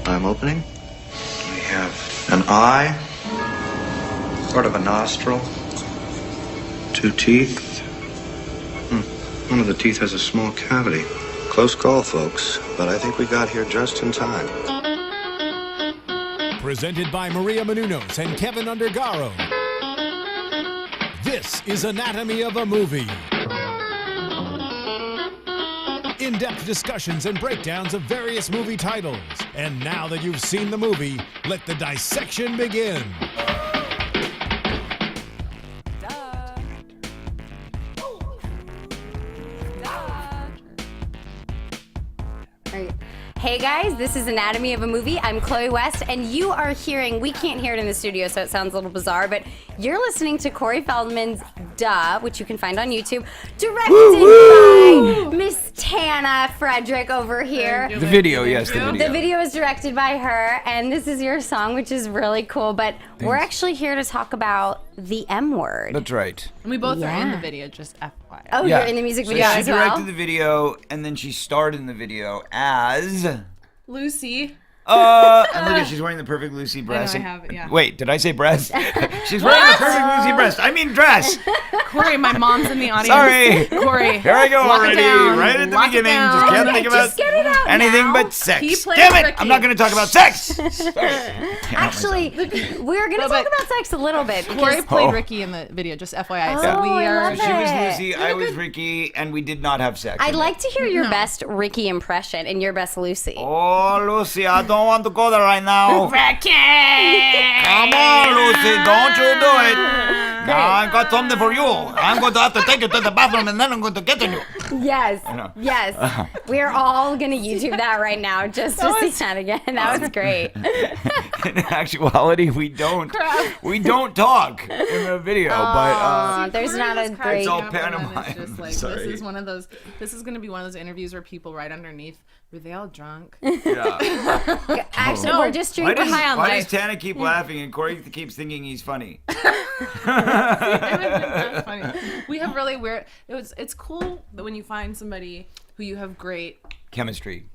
I'm opening. We have an eye, part of a nostril, 2 teeth. One of the teeth has a small cavity. Close call, folks, but I think we got here just in time. Presented by Maria Menounos and Kevin Undergaro. This is Anatomy of a Movie. In-depth discussions and breakdowns of various movie titles. And now that you've seen the movie, let the dissection begin. Hey guys, this is Anatomy of a Movie. I'm Chloe West, and you are hearing, we can't hear it in the studio, so it sounds a little bizarre, but you're listening to Corey Feldman's Duh, which you can find on YouTube, directed by Miss Tanna Frederick over here. The video, yes, the video. The video is directed by her, and this is your song, which is really cool, but we're actually here to talk about the M word. That's right. And we both are in the video, just FYI. Oh, Yeah. you're in the music video She as well? directed the video, and then she starred in the video as... Lucy. and look at, she's wearing the perfect Lucy breast. I have it, yeah. Wait, did I say breast? She's wearing the perfect Lucy breast. I mean dress. Corey, my mom's in the audience. Sorry. Corey. Here I go lock already, it down. right at the Lock it beginning. down. Just can't think about Just get it out anything now. but sex. He plays Damn it! Ricky. I'm not going to talk about sex. Actually, we're going to talk about sex a little bit. Corey Because played Ricky in the video, just FYI. Oh, So we I are. love So she was it. Lucy, I was Ricky, and we did not have sex. I'd like to hear your best Ricky impression and your best Lucy. Oh, Lucy, I don't want to go there right now. Ricky! Come on, Lucy, don't you do it. I got something for you. I'm going to have to take you to the bathroom, and then I'm going to get to you. Yes. know. Yes. We're all going to YouTube that right now just to see that again. That was great. In actuality, we don't talk in the video, but There's not a great... It's all It's just pantomime. like, Sorry. this is one of those. This is going to be one of those interviews where people right underneath. Were they all drunk? yeah. Actually, No. we're just Why drinking does, high on why life. does Tanna keep laughing and Corey keeps thinking he's funny? That's funny. We have really weird. It's cool that when you find somebody who you have great. Chemistry.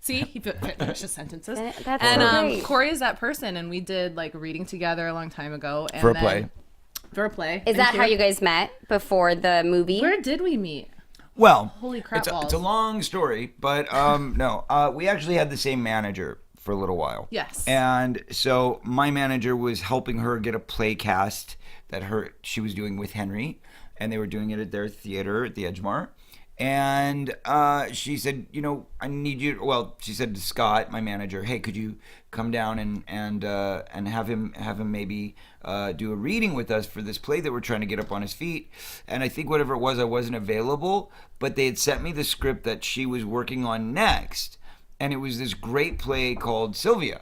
See, he finishes sentences. That's And so great. Corey is that person, and we did like reading together a long time ago. And For a then- play. For a play. Is that how you guys met before the movie? Where did we meet? Well, Holy crap it's balls. a long story, but no. We actually had the same manager for a little while. Yes. And so my manager was helping her get a play cast that she was doing with Henry, and they were doing it at their theater at the Edgemar. And she said, I need you. Well, she said to Scott, my manager, hey, could you come down and have him maybe do a reading with us for this play that we're trying to get up on his feet. And I think whatever it was, I wasn't available, but they had sent me the script that she was working on next, and it was this great play called Sylvia,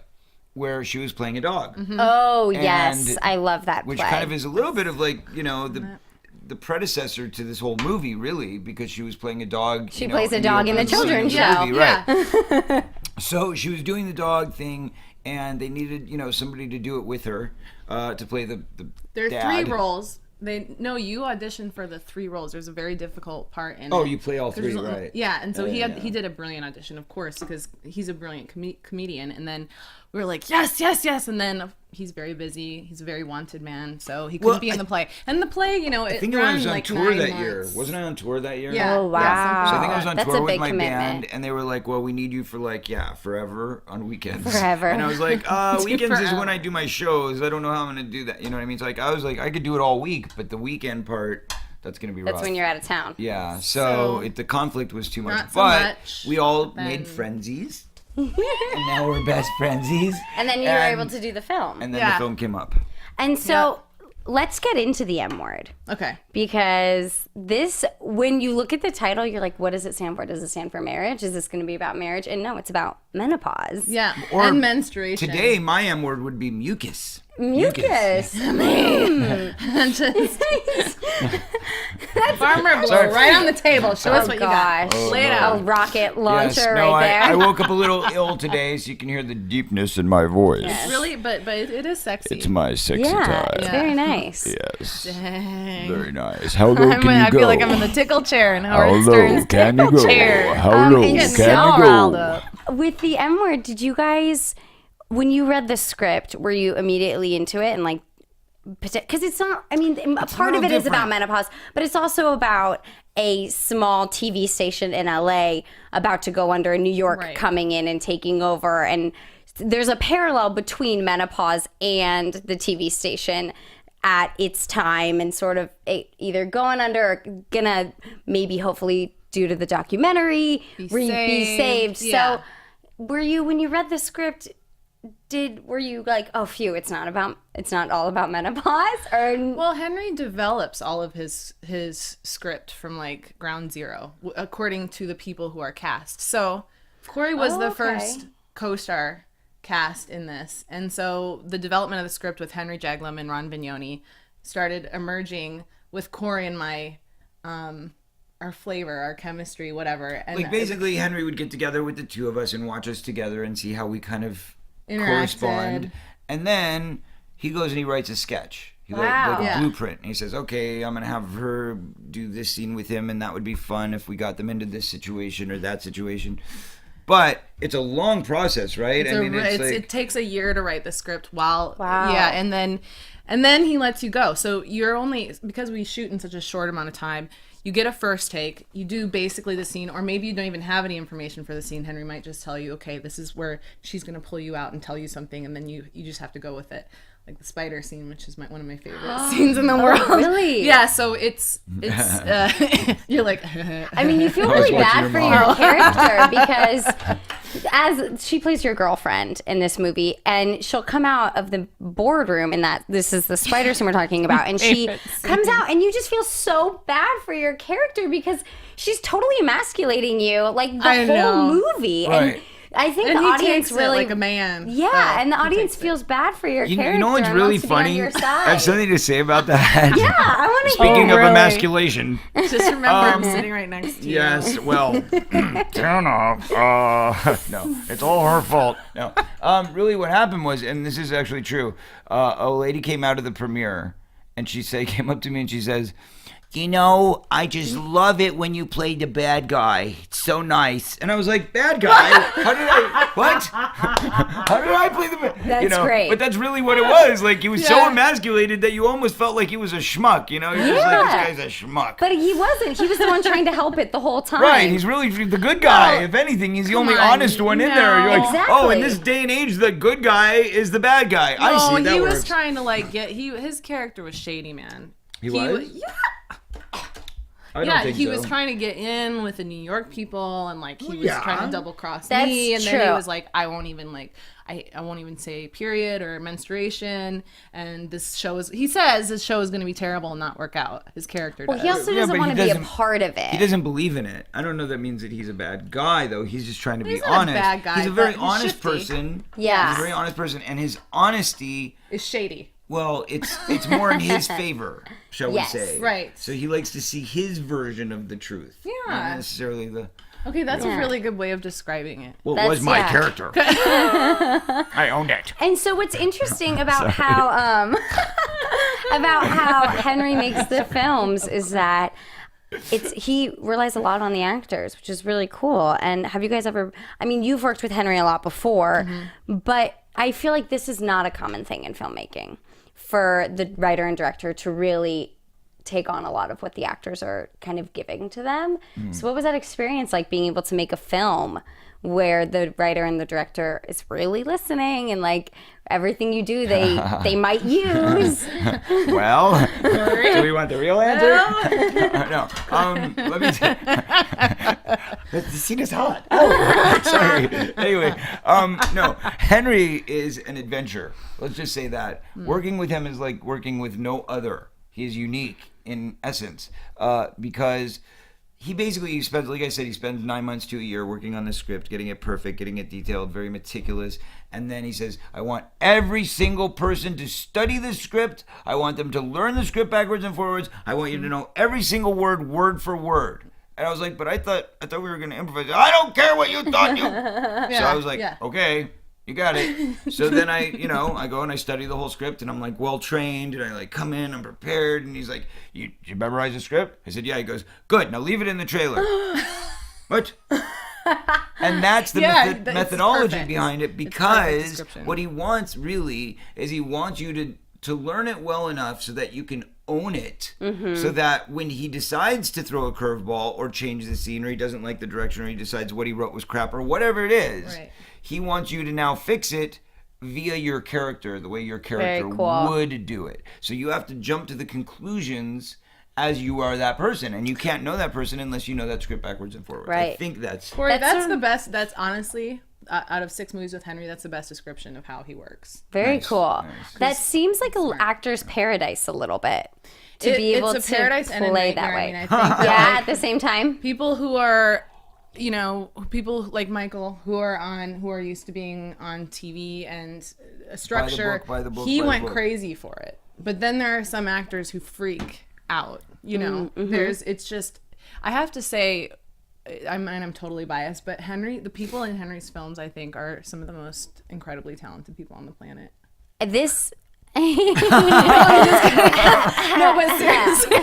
where she was playing a dog. Mm-hmm. Oh, yes. And- I love that which play. kind of is a little bit of like, the predecessor to this whole movie, really, because she was playing a dog. She plays a dog in the children's show. Movie, right. So she was doing the dog thing, and they needed, somebody to do it with her to play the There are dad. 3 roles. You auditioned for the 3 roles. There's a very difficult part in it. Oh, you play all 3, There's- right. Yeah, and so Yeah. he did a brilliant audition, of course, because he's a brilliant comedian. And then we were like, yes, yes, yes. And then he's very busy. He's a very wanted man, so he couldn't be in the play. And the play, I think ran I was on like tour 9 that months. year. Wasn't I on tour that year? Yeah. Oh, wow. Yeah, So I think I was on That's tour a with big my commitment. band, and they were like, well, we need you for forever on weekends. Forever. And I was like, weekends is forever. when I do my shows. I don't know how I'm going to do that. You know what I mean? So I was like, I could do it all week, but the weekend part, that's going to be rough. That's when you're out of town. Yeah, so So, the conflict was too much. not so but much, we all then- made frenzies, and now we're best frenzies. And then you were able to do the film. And then Yeah. the film came up. And so let's get into the M word. Okay. Because this, when you look at the title, you're like, what does it stand for? Does it stand for marriage? Is this going to be about marriage? And no, it's about menopause. Yeah. Or and menstruation. Today, my M word would be mucus. Mucus. And just farmer blow right on the table. Show us what you got. gosh. Lay it A out. rocket launcher Yes, no, right there. I woke up a little ill today, so you can hear the deepness in my voice. Really, but it is sexy. It's my sexy yeah, time. it's very nice. Yes. Dang. Very nice. How low can I you go? feel like I'm in the tickle chair and How Howard low Stern's can you tickle go? chair. How low and can so you riled go? up. with the M word, did you guys, when you read the script, were you immediately into it and like, because it's not, I mean, a part of it is about menopause, but it's also about a small TV station in LA about to go under, and New York coming in and taking over. And there's a parallel between Menopause and the TV station at its time, and sort of either going under or gonna maybe hopefully due to the documentary be saved. Yeah. So were you, when you read the script, were you like, oh phew, it's not all about menopause? Or well, Henry develops all of his script from like ground zero according to the people who are cast. So Corey was the first co-star cast in this, and so the development of the script with Henry Jaglom and Ron Vignoni started emerging with Corey and my our flavor, our chemistry, whatever. And like basically Henry would get together with the two of us and watch us together and see how we kind of interacted. Correspond. And then he goes and he writes a sketch. He like a blueprint. And he says, okay, I'm going to have her do this scene with him, and that would be fun if we got them into this situation or that situation. But it's a long process, right? It takes a year to write the script yeah, and then he lets you go. So you're only, because we shoot in such a short amount of time, you get a first take, you do basically the scene, or maybe you don't even have any information for the scene. Henry might just tell you, okay, this is where she's going to pull you out and tell you something, and then you just have to go with it. Like the spider scene, which is one of my favorite scenes in the world. Really? Yeah, so it's you're like, I mean, you feel really bad for your character because as she plays your girlfriend in this movie, and she'll come out of the boardroom, and this is the spider scene we're talking about, and she comes out, and you just feel so bad for your character because she's totally emasculating you like the whole movie. Right. And I think and the he audience takes really, it like a man. Yeah, and the audience feels bad for your character. You know what's really funny? I have something to say about that. Yeah, I want to. Speaking of emasculation, just remember I'm sitting right next to you. Yes, well, Tanna, no, it's all her fault. No, really, what happened was, and this is actually true. A lady came out of the premiere, and came up to me and she says, you know, I just love it when you play the bad guy. It's so nice. And I was like, bad guy? What? How did I play the bad guy? That's great. But that's really what it was. Like, he was so emasculated that you almost felt like he was a schmuck, you know? You're just like, this guy's a schmuck. But he wasn't. He was the one trying to help it the whole time. Right, he's really the good guy. If anything, he's the only honest one in there. You're like, oh, in this day and age, the good guy is the bad guy. I see, that he works. was trying to, like, his character was shady, man. He was? Yeah. I don't think he so. was trying to get in with the New York people, and like he was trying to double cross me, and true. then he was like, I won't even say period or menstruation, and this show is, he says this show is going to be terrible and not work out. His character does. He also doesn't want to be a part of it. He doesn't believe in it. I don't know that means that he's a bad guy, though. He's just trying to be not honest. a bad guy, he's a very but honest shifty. person. Yeah. He's a very honest person, and his honesty is shady. Well, it's more in his favor, shall we say. Right. So he likes to see his version of the truth. Yeah. Not necessarily the... Okay, that's a really good way of describing it. Well, it was my character. I owned it. And so what's interesting about how Henry makes the films is that he relies a lot on the actors, which is really cool. And have you guys ever, I mean, you've worked with Henry a lot before, but I feel like this is not a common thing in filmmaking for the writer and director to really take on a lot of what the actors are kind of giving to them. So what was that experience like, being able to make a film where the writer and the director is really listening, and like everything you do they might use? Well, do we want the real answer? No. Let me see. The scene is hot. Oh, sorry. Anyway, no. Henry is an adventure. Let's just say that. Working with him is like working with no other. He is unique in essence, because he basically spends, like I said, he spends 9 months to a year working on the script, getting it perfect, getting it detailed, very meticulous. And then he says, I want every single person to study the script. I want them to learn the script backwards and forwards. I want you to know every single word for word. And I was like, but I thought we were going to improvise. I don't care what you thought. So I was like, okay, you got it. So then I go and I study the whole script, and I'm like well trained, and I like come in, I'm prepared, and he's like, you memorize the script? I said, yeah. He goes, good, now leave it in the trailer. What? And that's the That's methodology perfect. behind it, It's perfect because description. what he wants really is he wants you to learn it well enough so that you can own it, so that when he decides to throw a curveball or change the scene, or he doesn't like the direction, or he decides what he wrote was crap, or whatever it is, Right. he wants you to now fix it via your character, the way your character Very cool. would do it. So you have to jump to the conclusions as you are that person, and you can't know that person unless you know that script backwards and forwards. I Right. think that's Corey, That's that's a- the best. That's honestly, out of 6 movies with Henry, that's the best description of how he works. Very Nice, cool. nice. That seems like an actor's paradise a little bit. To be able it's a to paradise and a play nightmare. that way. I mean, I think that, Yeah, like, at the same time. people who are, people like Michael who are used to being on TV and a structure, by the book, he by the went book. crazy for it. But then there are some actors who freak out. It's just, I have to say, I'm totally biased, but the people in Henry's films, I think, are some of the most incredibly talented people on the planet. This. No, but seriously.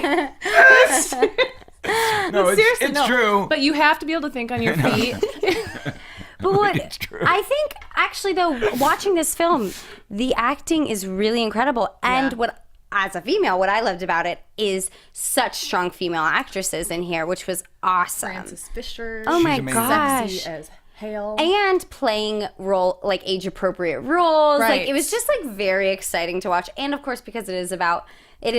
no, it's no. true. But you have to be able to think on your feet. But what It's true. I think, actually, though, watching this film, the acting is really incredible. And Yeah. as a female, what I loved about it is such strong female actresses in here, which was awesome. Frances Fisher. Oh my amazing. gosh. Sexy as hell. And playing age appropriate roles. Right. Like, it was just very exciting to watch. And of course, because it is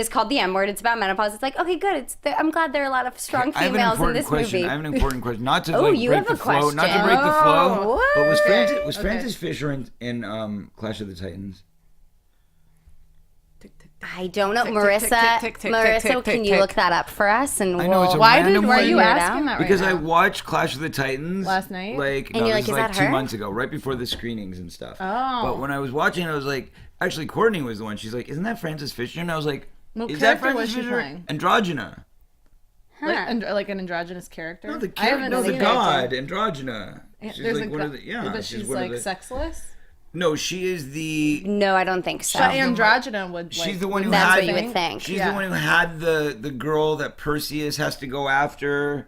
called The M Word, it's about menopause. It's like, okay, good. I'm glad there are a lot of strong I have an females in important this question. movie. I have an important question. Not to Oh, you break have the a flow. Not to question. break the flow. Oh, But was what? Frances Fisher in Clash of the Titans? I don't know. Tick, tick, Marissa, tick, tick, tick, Marissa, tick, tick, can tick, you tick. look that up for us? And I know it's a Why random are one. you Figure it asking out. that right Because now? I watched Clash of the Titans Last night? Like, And no, you're this like, was is like that 2 her? months ago, right before the screenings and stuff. Oh. But when I was watching, I was like, actually, Courtney was the one. She's like, "Isn't that Frances Fisher?" And I was like, What "Is that character was Frances she Fisher?" playing? Androgyna. Like an androgynous character? No, the I haven't no, the seen it. god, Androgyna. She's There's like a one of go- the yeah. But she's one of like the, sexless? No, she is the. No, I don't think so. But androgyna would She's the one who That's had. what you would think. She's Yeah. the one who had the girl that Perseus has to go after.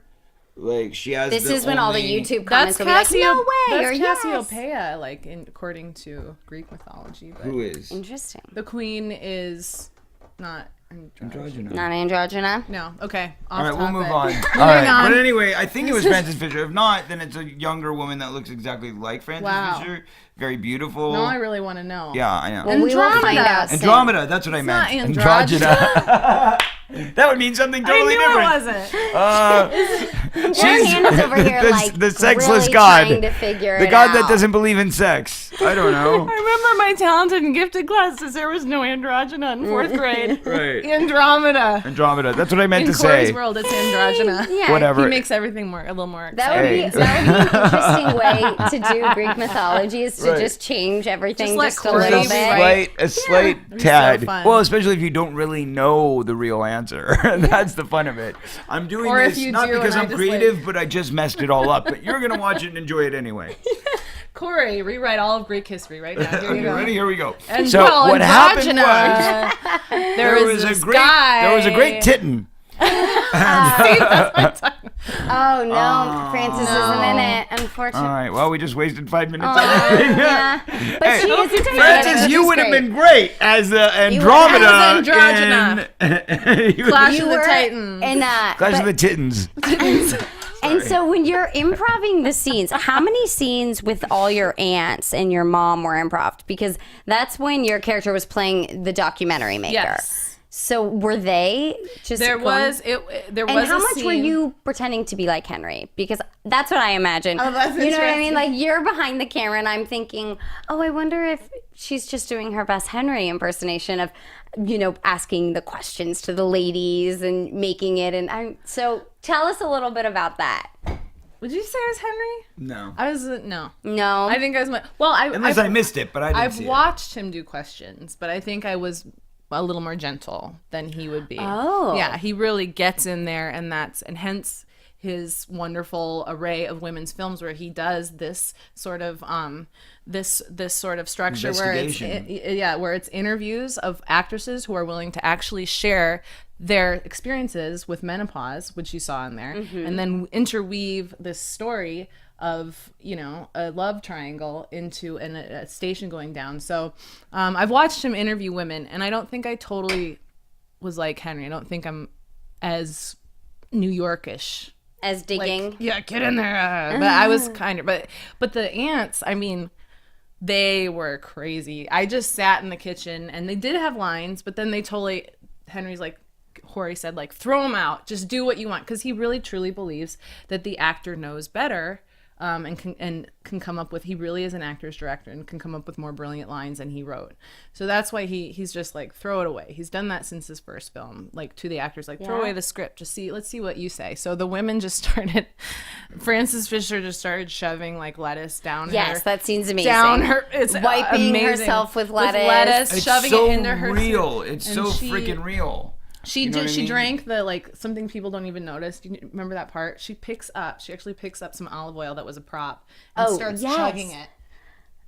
Like she has. This the is when all the only- YouTube That's comments will be like, Cassio. no way, or That's yes. Cassiopeia, according to Greek mythology. But Who is Interesting. the queen is not Androgyna? Not androgyna. No. Okay. All right, we'll topic. move on. Moving All right, on. but anyway, I think it was Frances Fisher. If not, then it's a younger woman that looks exactly like Frances Wow. Fisher. Very beautiful. No, I really want to know. Yeah, I know. Well, we will find out soon. Andromeda, that's what I not meant. androgyna. That would mean something I totally knew different. it wasn't. Hannah's over here, the sexless really god. trying to figure The it god out. that doesn't believe in sex. I don't know. I remember my talented and gifted classes. There was no androgyna in 4th grade. Right. Andromeda. Andromeda. That's what I meant In to Corey's say. world, it's androgyna. Yeah, Whatever. He makes everything a little more That would, exciting. be, that would be an interesting way to do Greek mythology, is to Right. just change everything Just let just a Corey little be bit. right. A slight be so tad. fun. Well, especially if you don't really know the real answer. That's the fun of it. I'm doing Or if this you not do because and I I'm just, creative, but I just messed it all up. But you're gonna watch it and enjoy it anyway. Corey, rewrite all of Greek history right now. Here you Okay, go. ready? Here we go. And so well, what happened was androgyna. there was this guy. there was a great tittin. Oh no, Frances isn't in it, All unfortunately. right. Well, we just wasted 5 minutes. Oh, yeah. But Hey, she is Frances, you would have been great as Andromeda As Androgyna. in Clash You of the were Titans. in Clash of the Titans. And so when you're improving the scenes, how many scenes with all your aunts and your mom were improv? Because that's when your character was playing the documentary maker. Yes. So were they just There going- was there And was how a much were scene- you pretending to be like Henry? Because that's what I imagine. Oh, that's you know what I mean? interesting. Like you're behind the camera, and I'm thinking, oh, I wonder if she's just doing her best Henry impersonation of, asking the questions to the ladies and making it. And so tell us a little bit about that. Would you say I was Henry? No. I was no. No, I think I was well. Unless I missed it, but I didn't I've see watched him do questions, but I think I was a little more gentle than he would be. Oh. Yeah, he really gets in there, and hence his wonderful array of women's films where he does this sort of this sort of structure where it's Investigation. where it's interviews of actresses who are willing to actually share their experiences with menopause, which you saw in there, and then interweave this story of, you know, a love triangle into a station going down. So I've watched him interview women, and I don't think I totally was like Henry. I don't think I'm as New Yorkish. As digging. Like, yeah, get in there. But I was kind of, but the aunts, I mean, they were crazy. I just sat in the kitchen, and they did have lines, but then they totally, Henry's like, Corey said, like, throw them out. Just do what you want. Because he really, truly believes that the actor knows better and can come up with, he really is an actor's director and can come up with more brilliant lines than he wrote. So that's why he's just like, throw it away. He's done that since his first film, like, to the actors, like, throw away the script. Let's see what you say. So the women just started, Frances Fisher just started shoving, like, lettuce down her. Yes, that scene's amazing. Down her, it's wiping amazing. Herself with lettuce. It's shoving so it into her real. soup. It's And so she- freaking real. She You know did. what I She mean? drank the, like, something people don't even notice. Do you remember that part? She actually picks up some olive oil that was a prop and starts chugging it.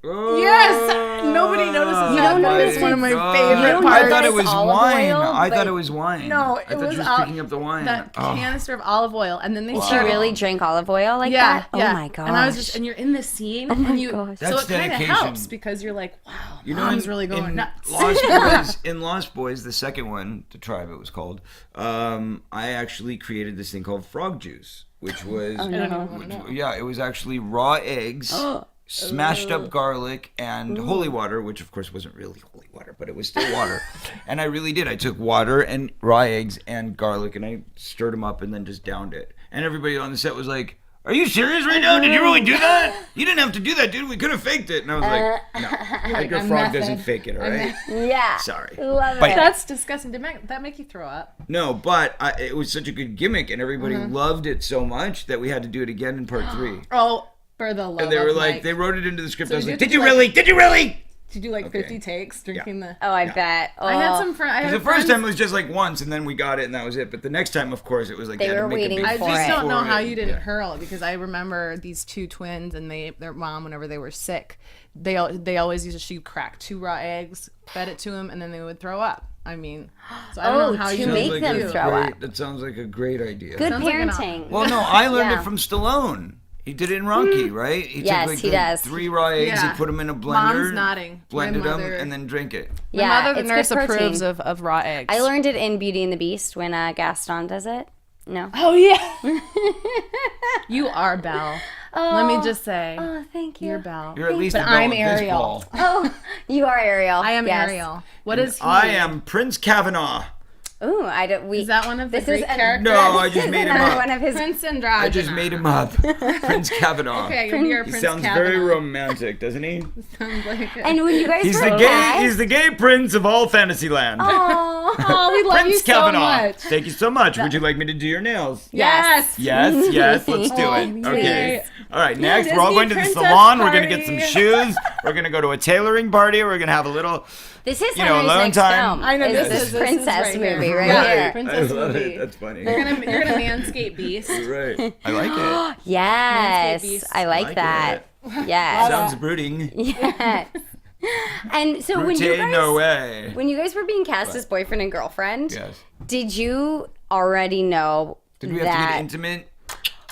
Oh, Yes, nobody notices You that. don't That notice is one of my God. favorite don't parts. I thought it notice was olive wine. oil, I but- thought it was wine. No, I it thought was she was picking up the wine. that Oh. canister of olive oil, and then they Did she started. really drink olive oil like Yeah, that? yeah. Oh my gosh. And I was just, and you're in the scene, my and you, gosh. so That's it kind of dedication. helps because you're like, wow, You know, mom's really going nuts. Lost Boys, the second one, The Tribe it was called, I actually created this thing called frog juice, which was, it was actually raw eggs, smashed up garlic, and holy water, which of course wasn't really holy water, but it was still water. And I really did. I took water and raw eggs and garlic, and I stirred them up and then just downed it. And everybody on the set was like, "Are you serious right now? Did you really do that? You didn't have to do that, dude. We could have faked it." And I was like, "No, like your frog doesn't fake it, all right?" Yeah. Sorry. Love But- it. That's disgusting. Did that make you throw up? No, but it was such a good gimmick, and everybody loved it so much that we had to do it again in part 3. Oh, for the love And they were of like, Mike. they wrote it into the script. So I was you like, did "Did you like- really? Did you really?" to do like 50 takes drinking the. Oh, I bet. Oh. I had some friends. Because the first time it was just like once, and then we got it, and that was it. But the next time, of course, it was like They had to were make a waiting big I for just it. don't know for how it. you didn't Yeah. hurl, because I remember these two twins and their mom, whenever they were sick, they always used to, she'd crack 2 raw eggs, fed it to them, and then they would throw up. I mean, so I don't know how to you make Sounds them a throw great- up. That sounds like a great idea. Good Sounds like an parenting. Well, no, I learned Yeah. it from Stallone. He did it in Rocky, right? He Yes, took like he the does. 3 raw eggs, Yeah. he put them in a blender, Mom's nodding. blended My them, mother- and then drink it. My Yeah, mother, the it's nurse, good protein. approves of raw eggs. I learned it in Beauty and the Beast when Gaston does it. No. Oh yeah. You are Belle. Let me just say, Oh, thank you. you're Belle. You're at least But a Belle I'm with this Ariel. ball. Oh, you are Ariel. I am Yes. Ariel. What is he? I am Prince Kavanaugh. Ooh, I don't. Is that one of the This Greek is an- characters? No, I just This made is him another up. one of his. Prince Androgynous. I just made him up. Prince Kavanaugh. Okay, you're He Prince sounds Kavanaugh. very romantic, doesn't he? Sounds like it. And when you guys He's were the gay. cast- He's the gay prince of all Fantasyland. Oh, we love you Prince so Kavanaugh. much. Thank you so much. Would you like me to do your nails? Yes. Yes, yes. Let's do Oh, it. Okay. yay. All right. Next, we're all Disney going to the princess salon. We're going to get some party. shoes. We're going to go to a tailoring party. We're going to have a little. This is You know, Henry's alone next time. film. I know, is this is princess right here. movie right Yeah. here. Princess I love movie. it. That's funny. You're gonna manscape beast. Right. I like it. Yes, Manscaped Beast. I like Like that. it. Yes. Sounds brooding. Yes. And so when you Brute, guys, no way. when you guys were being cast as boyfriend and girlfriend, Yes. did you already know Did we have that? to get intimate?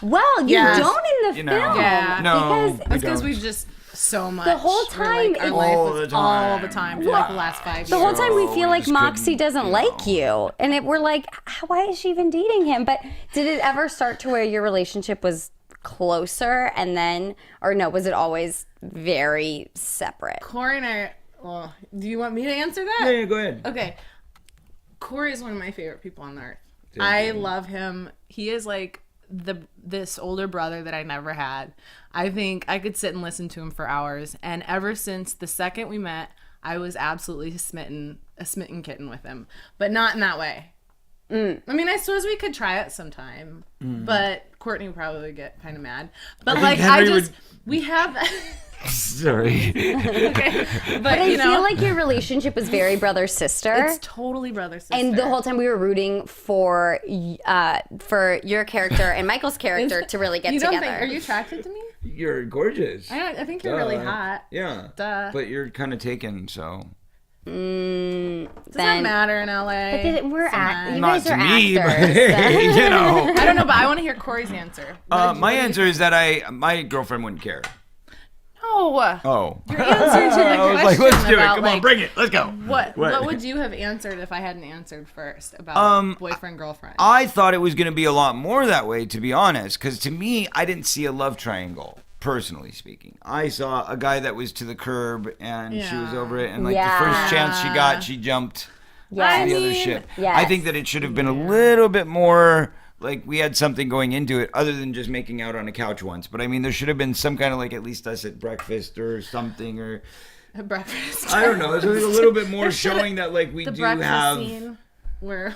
Well, you Yes. don't in the You know. film. Yeah. No. Because That's because don't. we've just so much. The whole We're time like, our it- life All was the all the time. time for like the last 5 years. the whole time we So feel we like just Moxie couldn't, doesn't like you, and we're like, why is she even dating him? But did it ever start to where your relationship was closer, and then, or no, was it always very separate? Corey and I. Well, do you want me to answer that? Yeah, go ahead. Okay. Corey is one of my favorite people on earth. I love him. He is like this older brother that I never had. I think I could sit and listen to him for hours. And ever since the second we met, I was absolutely a smitten kitten with him. But not in that way. I mean, I suppose we could try it sometime. But Courtney would probably get kind of mad. But think like, Henry we have. Sorry. Okay. But But I you know, feel like your relationship was very brother sister. it's totally brother sister. And the whole time we were rooting for your character and Michael's character to really get you don't together. think? Are you attracted to me? You're gorgeous. I think you're really hot. Yeah. Duh. But you're kind of taken, so. Does that matter in LA? But we're you Not guys to are me, actors. but you know. I don't know, but I want to hear Corey's answer. My answer is that my girlfriend wouldn't care. No. Oh. Your answer to the I was question like, let's do it. about, Come on, bring it. Let's go. What would you have answered if I hadn't answered first about boyfriend, girlfriend? I thought it was going to be a lot more that way, to be honest, because to me, I didn't see a love triangle. Personally speaking, I saw a guy that was to the curb and she was over it, and like the first chance she got, she jumped to the other ship. Yes. I think that it should have been a little bit more like we had something going into it other than just making out on a couch once. But I mean, there should have been some kind of like at least us at breakfast or something, or breakfast. I don't know. There's a little bit more showing that like we do have. Scene. Where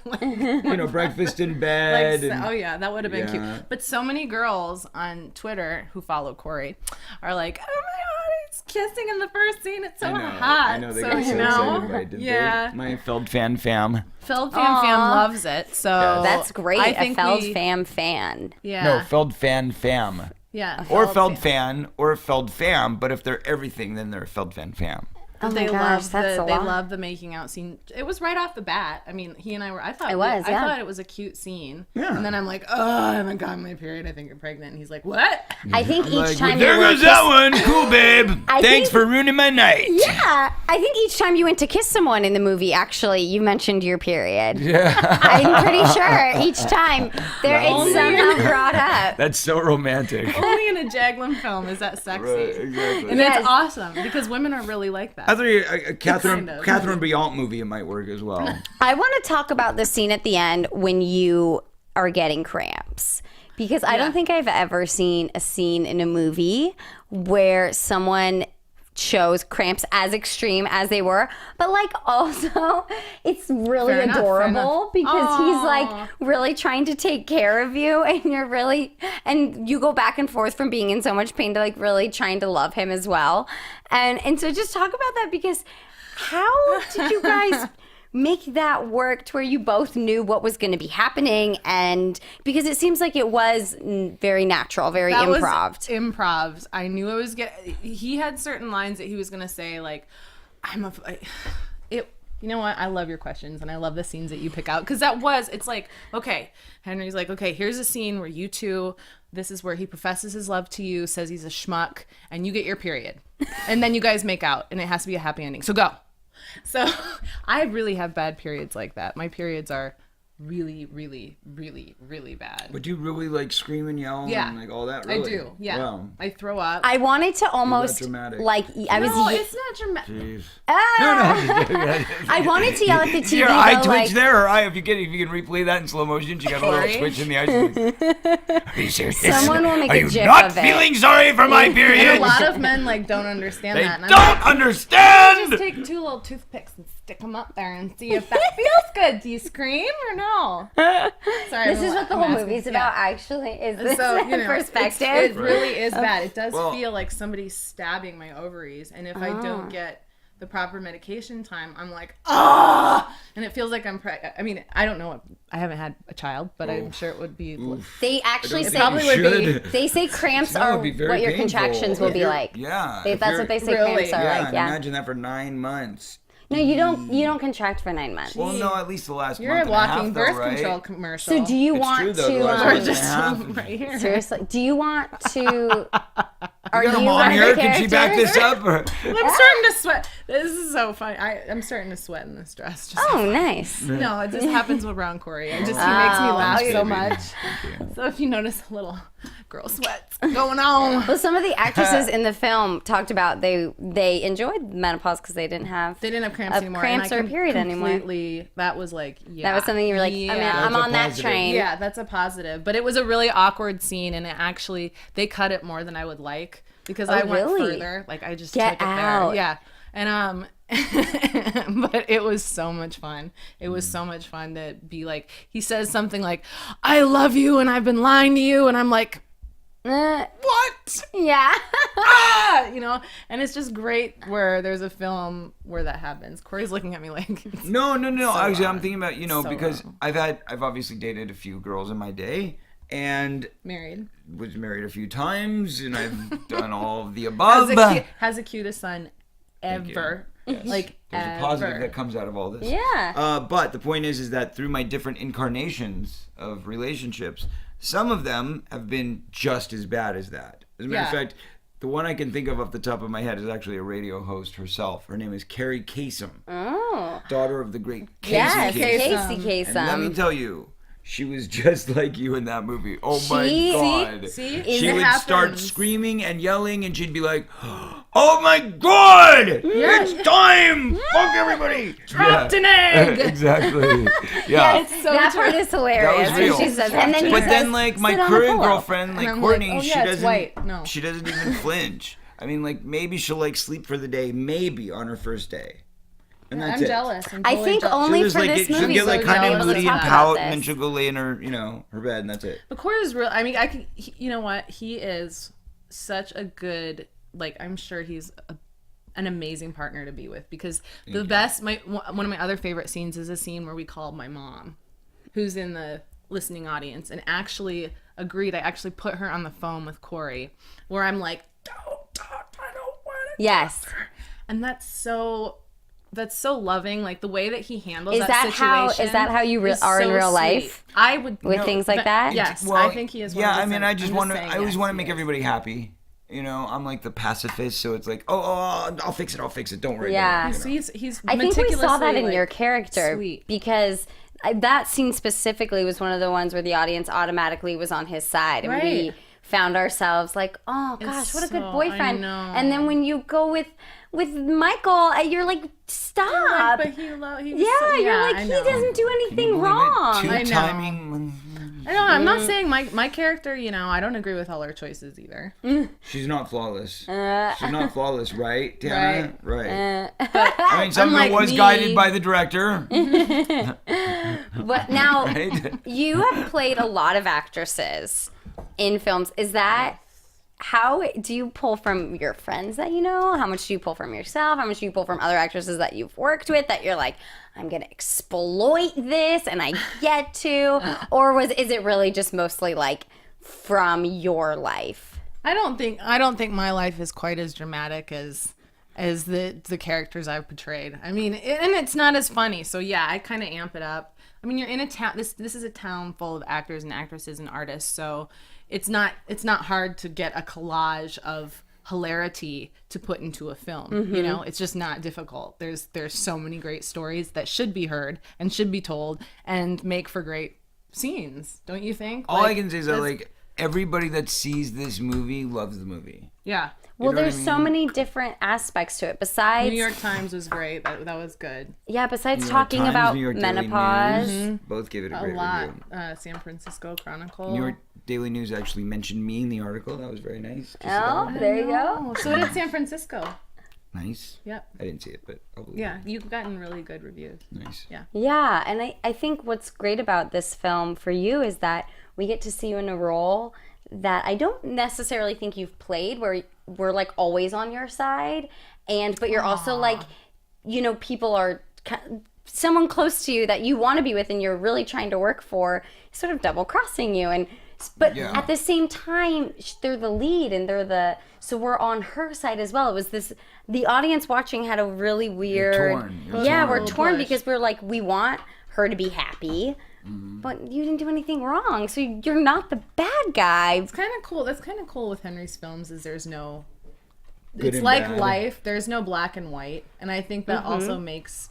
like, breakfast in bed. Oh yeah, that would have been cute. But so many girls on Twitter who follow Corey are like, "Oh my god, he's kissing in the first scene. It's so hot." I know they got so excited by it, didn't they? My Feldman fam. Feldman fam loves it. So that's great. I think a Feldman fan. Yeah. No, Feldman fam. Yeah. Or Feldfan or Feldfam, but if they're everything, then they're a Feldman fam. Oh they love the making out scene. It was right off the bat. I mean, he and I were. I thought it was a cute scene. Yeah. And then I'm like, oh, I haven't gotten my period. I think I'm pregnant. And he's like, what? I think each time. There goes that one. Cool, babe. Thanks for ruining my night. Yeah, I think each time you went to kiss someone in the movie, actually, you mentioned your period. Yeah. I'm pretty sure each time it's somehow brought up. That's so romantic. Only in a Jaglin film is that sexy. Right, exactly. And it's awesome because women are really like that. I thought a Catherine Biant movie, it might work as well. I want to talk about the scene at the end when you are getting cramps. Because I don't think I've ever seen a scene in a movie where someone shows cramps as extreme as they were, but like also it's really adorable because he's like really trying to take care of you, and you go back and forth from being in so much pain to like really trying to love him as well. And so just talk about that, because how did you guys make that work to where you both knew what was going to be happening? And because it seems like it was very natural, very improv. I knew it was he had certain lines that he was going to say, like, you know what? I love your questions and I love the scenes that you pick out, because it's like, okay, Henry's like, okay, here's a scene where you two, this is where he professes his love to you, says he's a schmuck, and you get your period. And then you guys make out and it has to be a happy ending. So go. So I really have bad periods like that. My periods are really, really, really, really bad. But you really like scream and yell and like all that, really? I do, yeah. Wow. I throw up. I wanted to almost like No, it's not dramatic. Jeez. I wanted to yell at the TV. Your eye twitch there, or eye, if you can replay that in slow motion, you got a little twitch in the eye. Are you serious? Someone will make Are a you gif not of it. feeling sorry for my period? And a lot of men like don't understand They that. And don't understand. Just take 2 little toothpicks and stick them up there and see if that feels good. Do you scream or no? Sorry, this is what the whole movie's about, actually, is this perspective. It really is bad. It does feel like somebody's stabbing my ovaries, and if I don't get the proper medication time, I'm like, and it feels like I'm pregnant. I mean, I don't know. I haven't had a child, but I'm sure it would be. They actually say probably would be. They say cramps are what your painful. contractions will be like. Yeah, That's what they say cramps are like. Yeah. Imagine that for 9 months. No, you don't contract for 9 months. Well, no, at least the last You're month a and a half, walking though, birth right? control commercial. So do you It's want true, though, to? the last month and a half. Right here. Seriously, do you want to? Are You got a you mom one of here? the Can she back characters? this up? Or? I'm starting to sweat. This is so funny. I'm starting to sweat in this dress. Just Nice. No, it just happens around Corey. He makes me laugh so much. Thank you. So if you notice a little girl sweats going on. Well, some of the actresses in the film talked about they enjoyed menopause because they didn't have cramps anymore. Cramps or a period anymore. That was like, That was something you were like, I'm on that train. Yeah, that's a positive. But it was a really awkward scene, and they cut it more than I would like, because I went further. Like, I just took it there. Yeah. And but it was so much fun. It was so much fun to be like, he says something like, I love you and I've been lying to you, and I'm like, what? Yeah. And it's just great where there's a film where that happens. Corey's looking at me like, No. Actually, I'm thinking about, because wrong. I've obviously dated a few girls in my day, and was married a few times, and I've done all of the above. Has the cutest son ever. Like, there's a positive that comes out of all this. Yeah. But the point is that through my different incarnations of relationships, some of them have been just as bad as that. As a matter of fact, the one I can think of off the top of my head is actually a radio host herself. Her name is Carrie Kasem, daughter of the great Casey Yes, Kasem. Casey And let me Kasem. tell you, she was just like you in that movie. Oh my God. See? She It would happens. start screaming and yelling, and she'd be like, "Oh my God! It's time! Fuck everybody!" Dropped an egg! Exactly. Yeah. So That part is hilarious. That was real. When she says, and then he But says, then, like, my "Sit on the current pillow." girlfriend, like And I'm Courtney, like, oh, she yeah, it's doesn't. white. No. She doesn't even flinch. I mean, like, maybe she'll like sleep for the day, maybe on her first day, and that's I'm it. jealous. I'm I totally think jealous. only She'll just, for like, this she'll movie. get like so kind we'll of be able moody to and talk pout, about and then this. she'll go lay in her, her bed, and that's it. But Cora's real. I mean, you know what? He is such a good. Like, I'm sure he's an amazing partner to be with, because one of my other favorite scenes is a scene where we called my mom, who's in the listening audience, and actually agreed. I actually put her on the phone with Corey, where I'm like, "Don't talk. I don't want to." Yes. And that's so loving, like the way that he handles Is that how you is are in so real sweet. life? I would With things like that? Yes, Well, I think he is. 100%. Yeah, I mean, I just I'm want to. saying I always yes, want to he make is. everybody happy. You know, I'm like the pacifist, so it's like, oh, I'll fix it. Don't worry. Yeah. About it, So he's I think we saw that in meticulously, your like, character sweet. because that scene specifically was one of the ones where the audience automatically was on his side, and we Right. found ourselves like, oh gosh, It's what a good so- boyfriend. I know. And then when you go with Michael, you're like, stop. But he was yeah, you're like, I he know. doesn't do Can you anything believe wrong. it? I know. Timing. I know. I'm not saying my character. You know, I don't agree with all her choices either. She's not flawless. She's not flawless, right, Tanna? Right. I mean, some of it unlike was me- guided by the director. But now, Right? you have played a lot of actresses in films. Is that how do you pull from your friends that you know? How much do you pull from yourself? How much do you pull from other actresses that you've worked with that you're like, I'm gonna exploit this and I get to? Or is it really just mostly like from your life? I don't think my life is quite as dramatic as the characters I've portrayed. I mean, and it's not as funny. So yeah, I kind of amp it up. I mean, you're in a town. This is a town full of actors and actresses and artists. So it's not hard to get a collage of hilarity to put into a film. You know, it's just not difficult. There's so many great stories that should be heard and should be told and make for great scenes. Don't you think? All I can say is that, like, everybody that sees this movie loves the movie. Yeah. Well, know what I there's so mean? many different aspects to it. Besides, New York Times was great. That was good. yeah, besides New York talking Times, about New York Daily menopause. News, both gave it a A great lot. review. San Francisco Chronicle. New York Daily News actually mentioned me in the article. That was very nice. to see Oh, that. there you go. Oh, so did San Francisco. Nice. Yep. I didn't see it, but I'll believe Yeah, you've gotten really good reviews. it. Nice. Yeah. Yeah, and I think what's great about this film for you is that we get to see you in a role that I don't necessarily think you've played, where we're like always on your side, but you're also like, you know, people are someone close to you that you want to be with and you're really trying to work for, sort of double crossing you, but Yeah. at the same time they're the lead and so we're on her side as well. It was the audience watching had a really weird torn. You're yeah, torn. we're torn Push. because we're like, we want her to be happy, but you didn't do anything wrong, so you're not the bad guy. It's kind of cool. That's kind of cool with Henry's films is there's no... Good it's and like bad. life. There's no black and white. And I think that also makes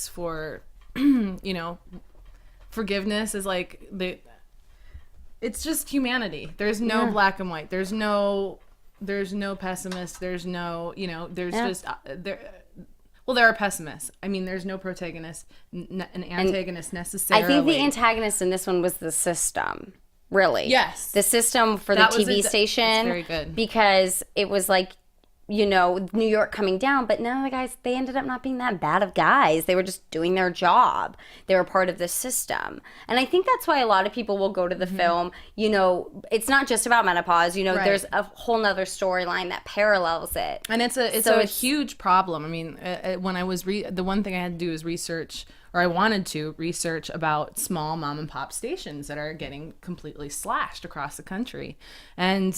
for, you know, forgiveness is like... It's just humanity. There's no black and white. There's no pessimist. There's no, you know, there's just... Well, there are pessimists. I mean, there's no protagonist, an antagonist necessarily. I think the antagonist in this one was the system, really. Yes. The system for That the was TV that's station. very good. Because it was like, you know, New York coming down, but none of the guys, they ended up not being that bad of guys. They were just doing their job. They were part of the system. And I think that's why a lot of people will go to the film. You know, it's not just about menopause. You know, Right. there's a whole nother storyline that parallels it. And it's a it's- huge problem. I mean, when I was the one thing I had to do is research, or I wanted to research about small mom and pop stations that are getting completely slashed across the country, and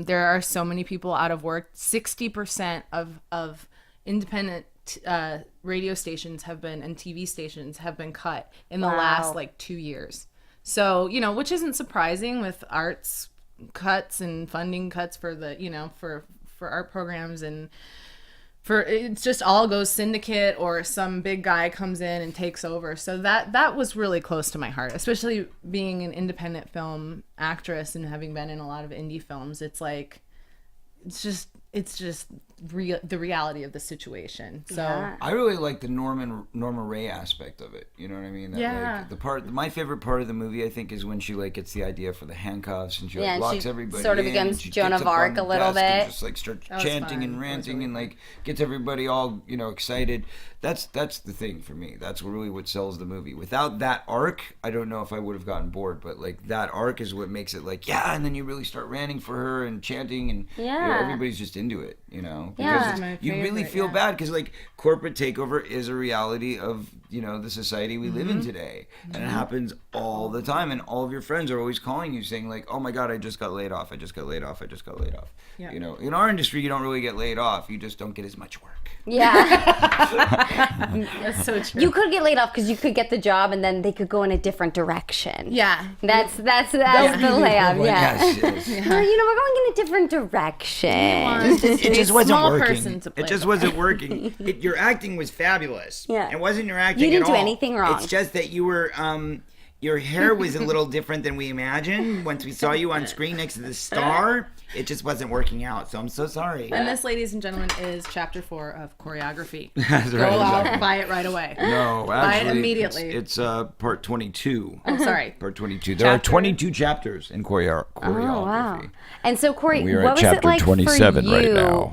there are so many people out of work. 60% of independent radio stations have been and TV stations have been cut in the last like 2 years. So, you know, which isn't surprising with arts cuts and funding cuts for the, you know, for art programs, and for it just all goes syndicate or some big guy comes in and takes over. So that was really close to my heart, especially being an independent film actress and having been in a lot of indie films. It's like, it's just the reality of the situation. So I really like the Norma Ray aspect of it. You know what I mean? That, like, my favorite part of the movie, I think, is when she like gets the idea for the handcuffs and she like locks everybody sort of in, becomes she Joan gets of up on Arc the a little desk and bit. just like starts That was chanting fun. and ranting and like gets everybody all, you know, excited. That's the thing for me. That's really what sells the movie. Without that arc, I don't know if I would have gotten bored. But like that arc is what makes it like and then you really start ranting for her and chanting and you know, everybody's just into it. You know, because you really feel bad because like corporate takeover is a reality of, you know, the society we live in today, and it happens all the time, and all of your friends are always calling you saying like, oh my god, I just got laid off, you know. In our industry you don't really get laid off, you just don't get as much work. that's so true. You could get laid off because you could get the job and then they could go in a different direction. That's the layoff. Yes. Well, you know, we're going in a different direction. It just wasn't small working. person to play It just the wasn't working. Your acting was fabulous. Yeah. It wasn't your acting You didn't at do all. anything wrong. It's just that you were, your hair was a little different than we imagined. Once we saw you on screen next to the star, it just wasn't working out. So I'm so sorry. And this, ladies and gentlemen, is chapter 4 of choreography. That's Go right, out, exactly. buy it right away. No, Buy actually, it immediately. It's part 22. Oh, sorry. Part 22. There are 22 chapters in choreography. Oh, wow. And so, Corey, We are what at was it chapter like 27 for you? right now.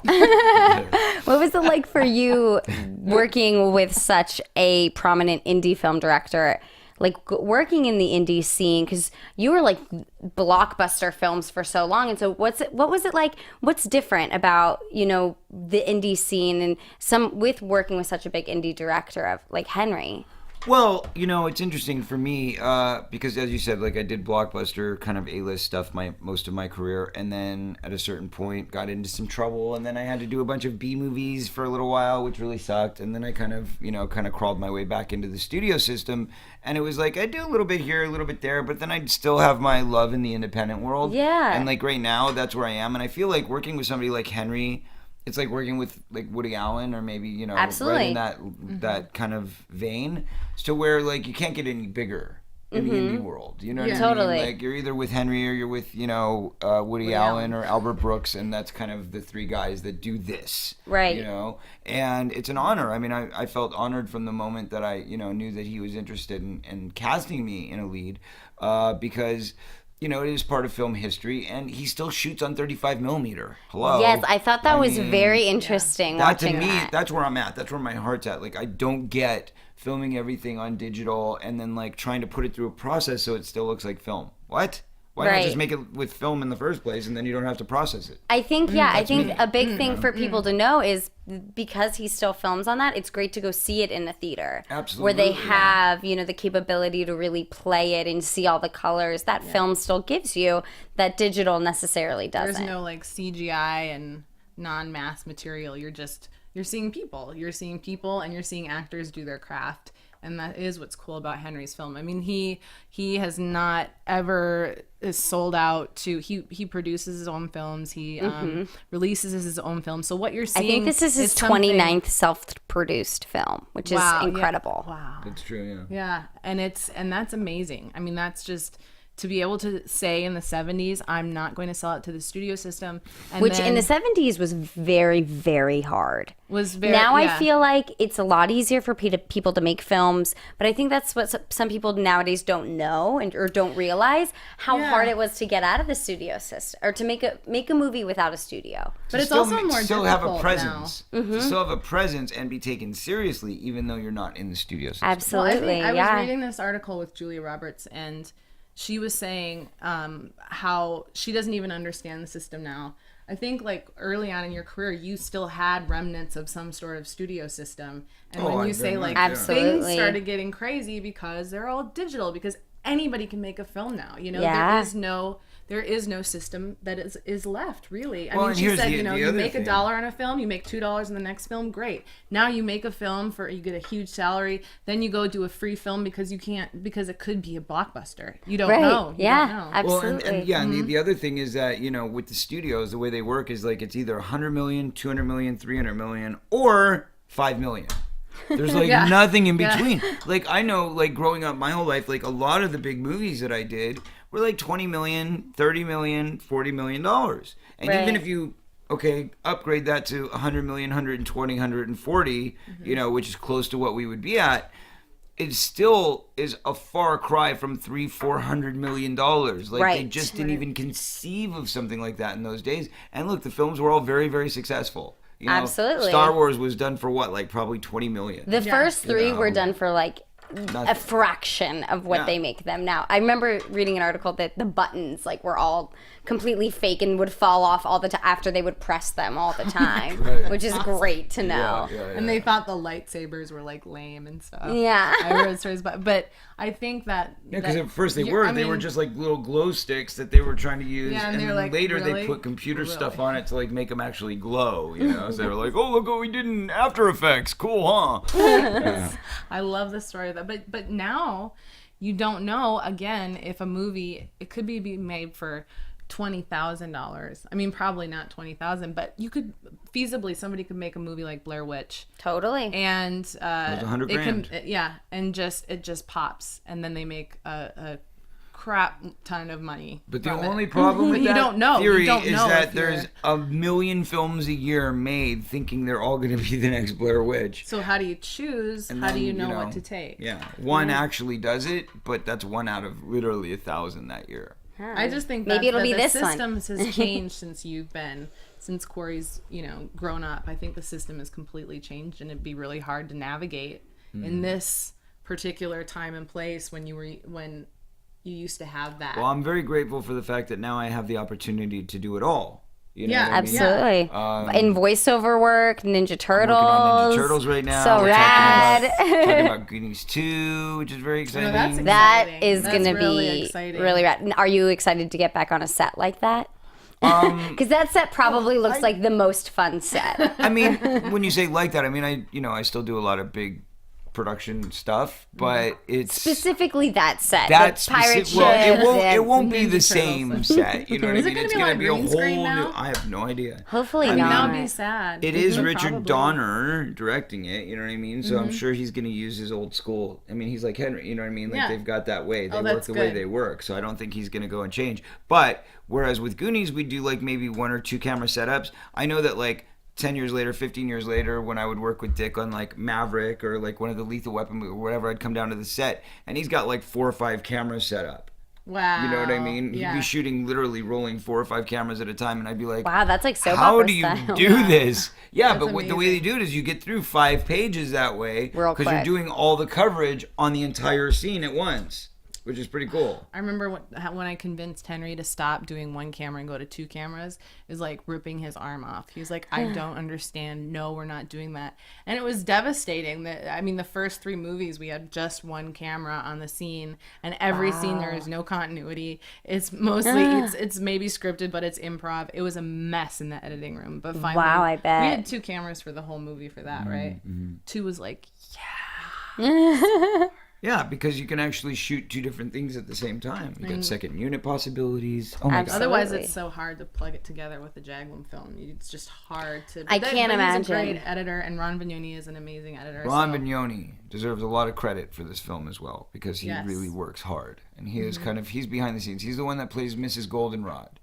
What was it like for you working with such a prominent indie film director? Like working in the indie scene, because you were like blockbuster films for so long, and so what was it like? What's different about, you know, the indie scene and with working with such a big indie director of like Henry? Well, you know, it's interesting for me because, as you said, like I did blockbuster kind of A-list stuff most of my career, and then at a certain point got into some trouble, and then I had to do a bunch of B movies for a little while, which really sucked, and then I kind of crawled my way back into the studio system, and it was like I'd do a little bit here, a little bit there, but then I'd still have my love in the independent world. Yeah. And like right now, that's where I am, and I feel like working with somebody like Henry, it's like working with like Woody Allen or maybe, you know, Absolutely. right in that kind of vein, to where like you can't get any bigger in the indie world. You know what I mean? Totally. Like you're either with Henry or you're with, you know, Woody Allen or Albert Brooks, and that's kind of the three guys that do this. Right. You know, and it's an honor. I mean, I felt honored from the moment that I, you know, knew that he was interested in casting me in a lead, because, you know, it is part of film history, and he still shoots on 35 millimeter. Hello. Yes, I thought that was very interesting. That to watching me, that. that's where I'm at. That's where my heart's at. Like, I don't get filming everything on digital and then like trying to put it through a process so it still looks like film. What? Why not just make it with film in the first place, and then you don't have to process it? I think, a big thing for people to know is because he still films on that, it's great to go see it in the theater. Absolutely. Where they have, you know, the capability to really play it and see all the colors that film still gives you that digital necessarily doesn't. There's no like CGI and non-mass material. You're seeing people. You're seeing people and you're seeing actors do their craft. And that is what's cool about Henry's film. I mean, he has not ever sold out to. He produces his own films. He releases his own films. So what you're seeing, I think this is his 29th self-produced film, which is incredible. Yeah. Wow, That's true. yeah, and that's amazing. I mean, that's just to be able to say in the 70s, I'm not going to sell it to the studio system. And Which in the 70s was very, very hard. Now I feel like it's a lot easier for people to make films, but I think that's what some people nowadays don't know or don't realize how hard it was to get out of the studio system or to make a movie without a studio. But it's also more still difficult have a presence. now. To still have a presence and be taken seriously, even though you're not in the studio system. Absolutely, I was reading this article with Julia Roberts, and she was saying how she doesn't even understand the system now. I think like early on in your career, you still had remnants of some sort of studio system. And when you say like things started getting crazy because they're all digital, because anybody can make a film now. You know, there is no system that is left, really. I Well, mean, and she here's said, the- you know, the you other make thing. $1 on a film, you make $2 in the next film, great. Now you make a film you get a huge salary, then you go do a free film because it could be a blockbuster. You don't Right. know. You Yeah. don't know. Absolutely. And the other thing is that, you know, with the studios, the way they work is like it's either 100 million, 200 million, 300 million, or 5 million. There's like Yeah. nothing in between. Like I know, like growing up my whole life, like a lot of the big movies that I did were like 20 million, 30 million, 40 million dollars. And Right. even if you upgrade that to 100 million, 120, 140, you know, which is close to what we would be at, it still is a far cry from $300-400 million. Like they Right. just didn't even conceive of something like that in those days. And look, the films were all very, very successful. You know, Absolutely. Star Wars was done for what, like probably 20 million. The first three You know, were done for like a nothing. fraction of what Yeah. they make them now. I remember reading an article that the buttons like were all completely fake and would fall off all the time after they would press them all the time, Right. which is great to know. And they thought the lightsabers were like lame and stuff. Yeah. I read stories, but I think that Yeah, because at first they you- were I they were mean, just like little glow sticks that they were trying to use, Yeah, and and they're then like, later they really? put computer Really? stuff on it to like make them actually glow. You know, so they were like, "Oh, look what we did in After Effects, cool, huh?" Yeah. I love the story of that, but now you don't know again if a movie it could be made for $20,000. I mean, probably not 20,000, but you could feasibly somebody could make a movie like Blair Witch, Totally. and was $100,000. and it just pops, and then they make a crap ton of money. But the from it. only problem with You that don't know. You theory don't is know that if you're- there's a million films a year made thinking they're all going to be the next Blair Witch. So how do you choose? And How do then, you know what to take? Yeah, one actually does it, but that's one out of literally 1,000 that year. I just think Maybe it'll be the this one. system has changed since Corey's, grown up. I think the system has completely changed, and it'd be really hard to navigate in this particular time and place when you used to have that. Well, I'm very grateful for the fact that now I have the opportunity to do it all. You know Yeah, what I mean? Absolutely. In voiceover work, Ninja Turtles. I'm working on Ninja Turtles right now. So We're rad. talking about Goonies 2, which is very exciting. that's exciting. That Exciting. is That's going to really be exciting. really rad. Are you excited to get back on a set like that? Because that set probably looks like the most fun set. I mean, when you say like that, I mean, I still do a lot of big production stuff, but it's Specifically that set. that's the pirate specific- well, it ships won't be Ninja the same Turtles. set. You know what I Is it mean? gonna It's be gonna on be a green whole screen now? new. I have no idea. Hopefully I mean, not. that would be sad. It is But Richard probably. Donner directing it, you know what I mean? So I'm sure he's going to use his old school. I mean, he's like Henry, you know what I mean? Like Yeah. they've got that way. They Oh, work that's the way good. they work. So I don't think he's going to go and change. But whereas with Goonies, we do like maybe 1 or 2 camera setups. I know that like 10 years later, 15 years later, when I would work with Dick on like Maverick or like one of the Lethal Weapon or whatever, I'd come down to the set and he's got like 4 or 5 cameras set up. Wow. You know what I mean? Yeah. He'd be shooting literally rolling 4 or 5 cameras at a time, and I'd be like, Wow, that's like soap how opera do you style. do this? Yeah, That's but the way amazing. they do it is you get through 5 pages that way Real because you're quick. doing all the coverage on the entire scene at once, which is pretty cool. I remember when I convinced Henry to stop doing 1 camera and go to 2 cameras, it was like ripping his arm off. He was like, I don't understand. No, we're not doing that. And it was devastating. The first 3 movies, we had just 1 camera on the scene, and every scene there is no continuity. It's mostly, it's maybe scripted, but it's improv. It was a mess in the editing room. But finally, Wow, I bet. we had 2 cameras for the whole movie for that, right? 2 was like, Yeah, because you can actually shoot 2 different things at the same time. You got second unit possibilities. Oh my god. Absolutely. otherwise it's so hard to plug it together with the Jaglum film. It's just hard to. I can't but He's a imagine. great editor, and Ron Vignoni is an amazing editor. Ron so- Vignoni deserves a lot of credit for this film as well because he Yes. really works hard. And he is he's behind the scenes. He's the one that plays Mrs. Goldenrod.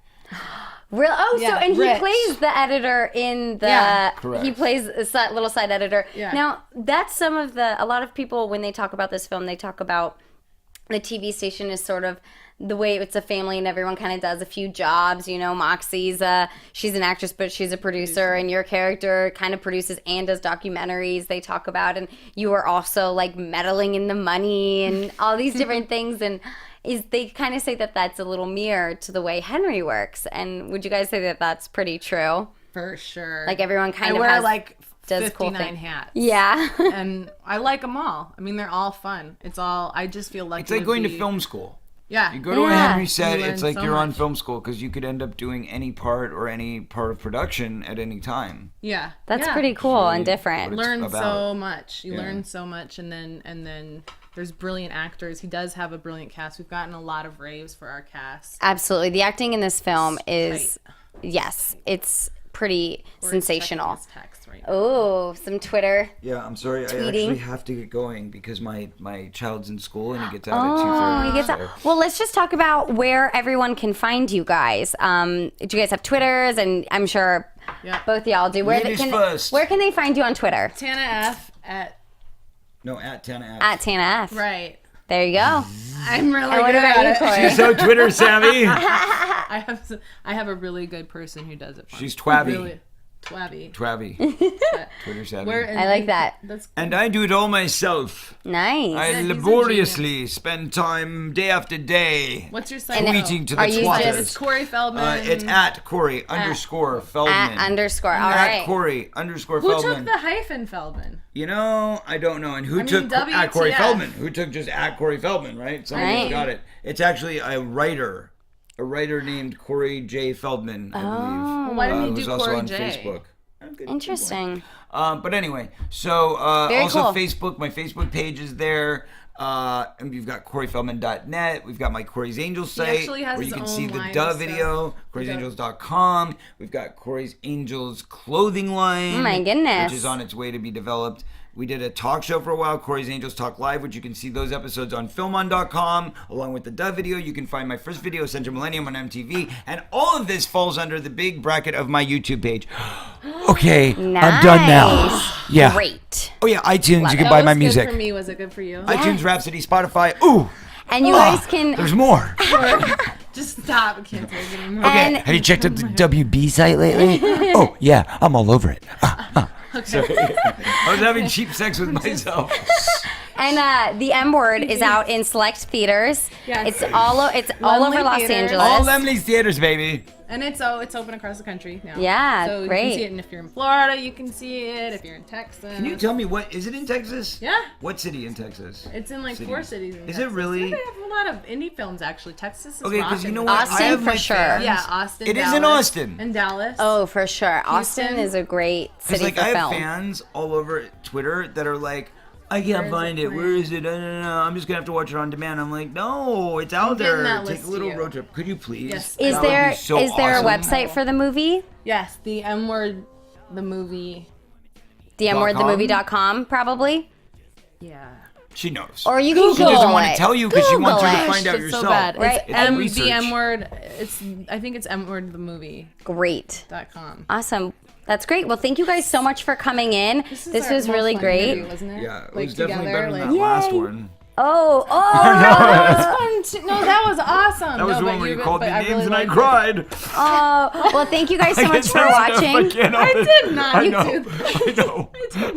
Real? Oh, Yeah, so and Rich. he plays the editor in the. Yeah. Correct. He plays a little side editor. Yeah. Now that's a lot of people when they talk about this film, they talk about the TV station is sort of the way it's a family and everyone kind of does a few jobs. You know, Moxie's she's an actress, but she's a producer, and your character kind of produces and does documentaries. They talk about, and you are also like meddling in the money and all these different things and. They kind of say that that's a little mirror to the way Henry works, and would you guys say that that's pretty true? for sure. Like everyone kind I of wear has, like does cool 59 things. hats. Yeah. And I like them all. I mean, they're all fun. It's all. I just feel lucky. It's like going to be- film school. Yeah. You go to a Yeah. Henry set, You it's learn like so you're on much. film school because you could end up doing any part of production at any time. Yeah. That's Yeah. pretty cool and what different. it's Learn about. so much. You Yeah. learn so much, and then there's brilliant actors. He does have a brilliant cast. We've gotten a lot of raves for our cast. Absolutely. The acting in this film is, yes, it's pretty We're sensational. checking his text right now. Oh, some Twitter. Yeah, I'm sorry. I Tweeting. actually have to get going because my child's in school and he gets out at Oh, 2:30. you get that. Well, let's just talk about where everyone can find you guys. Do you guys have Twitters? And I'm sure Yeah. both of y'all do. Where Ladies first. Where can they find you on Twitter? Tanna F at No, at Tanna F. At Tanna F. right. There you go. I'm really And what good about you, at it. Corey? She's so Twitter savvy. I have a really good person who does it for me. She's twabby. Really, twabby. Twabby. Twitter savvy. I like that. That's And I do it all myself. Nice. I he's a laboriously spend time day after day What's your site? tweeting to the Are you twatters. It's Corey Feldman. It's at Corey _Feldman. _. All At right. Corey _ Who Feldman. took the hyphen Feldman? You know, I don't know. And who mean, took at Corey WTF. Feldman? Who took just at Corey Feldman, right? Somebody's Right. got it. It's actually a writer named Corey J. Feldman, I believe. Why didn't he who's do also Corey on J? Facebook. Good Interesting. But anyway, so Very also cool. Facebook, my Facebook page is there. And we've got CoreyFeldman.net. We've got my Corey's Angels site actually has where you his can see own the line Dove of video, stuff. Corey'sAngels.com. We've got Corey's Angels clothing line. Oh my goodness. Which is on its way to be developed. We did a talk show for a while, Corey's Angels Talk Live, which you can see those episodes on filmon.com, along with the Dove video. You can find my first video, Central Millennium, on MTV. And all of this falls under the big bracket of my YouTube page. Okay, Nice. I'm done now. Yeah. Great. Oh yeah, iTunes, you can That buy was my good music. for me. Was it good for you? iTunes, Rhapsody, Spotify. Ooh, And you guys can. there's more. Just stop. I can't take it anymore. Okay, And- have you checked out the WB site lately? Oh yeah, I'm all over it. Sorry. I was having cheap sex with myself. And the M Word is out in select theaters. Yes. It's all over Lonely Los theaters. Angeles. All Lemley's theaters, baby. And it's open across the country now. Yeah, so great. you can see it, and if you're in Florida, you can see it. If you're in Texas, Can you tell me what is it in Texas? Yeah. What city in Texas? It's in like 4 cities. In Is Texas. it really? Yeah, they have a lot of indie films actually. Texas is Okay, because you know rocking what? with Austin I have for my sure. fans. it. Yeah, Austin. It is Dallas, in Austin. And Dallas. Oh, for sure. Austin Houston. is a great Because city like for I have film. fans all over Twitter that are like, I Where can't is find it it. Where playing? is it? No. I'm just gonna have to watch it on demand. I'm like, no, it's out getting there. that Take list a to little you. road trip. Could you please? Yes. Is That would there be so is there awesome. a website for the movie? Yes, the M Word, the movie. The MWordTheMovie.com, probably. Yeah. She knows. Or you can she doesn't Google want to it. tell you because she wants you Google to it. find out It's yourself. so bad. Right. It's M research. the M Word. I think it's MWordTheMovie.com. Great. Awesome. That's great. Well, thank you guys so much for coming in. This our was most really fun great. interview, wasn't it? Yeah, it Like was definitely together, better than like- that last Yay. one. Oh, That was fun too. No, that was awesome. That was no, the but one where you but called me I names really and I liked it. cried. oh. Well, thank you guys so much guess for that's enough. watching. I did not. I You know. did.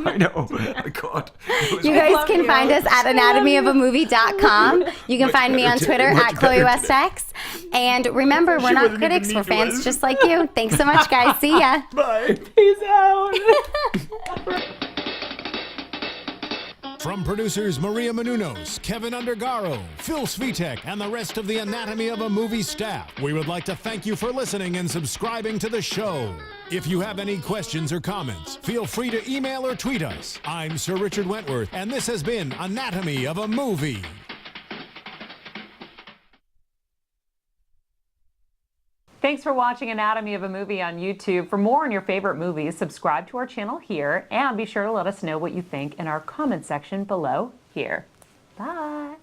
I know. Oh, God. It was You guys love can you. find us at anatomyofamovie.com. You can find me on better Twitter today, at much Chloe better West X. And remember, we're not wouldn't even critics, need we're to fans listen. just like you. Thanks so much, guys. See ya. Bye. Peace out. From producers Maria Menounos, Kevin Undergaro, Phil Svitek, and the rest of the Anatomy of a Movie staff, we would like to thank you for listening and subscribing to the show. If you have any questions or comments, feel free to email or tweet us. I'm Sir Richard Wentworth, and this has been Anatomy of a Movie. Thanks for watching Anatomy of a Movie on YouTube. For more on your favorite movies, subscribe to our channel here and be sure to let us know what you think in our comment section below here. Bye.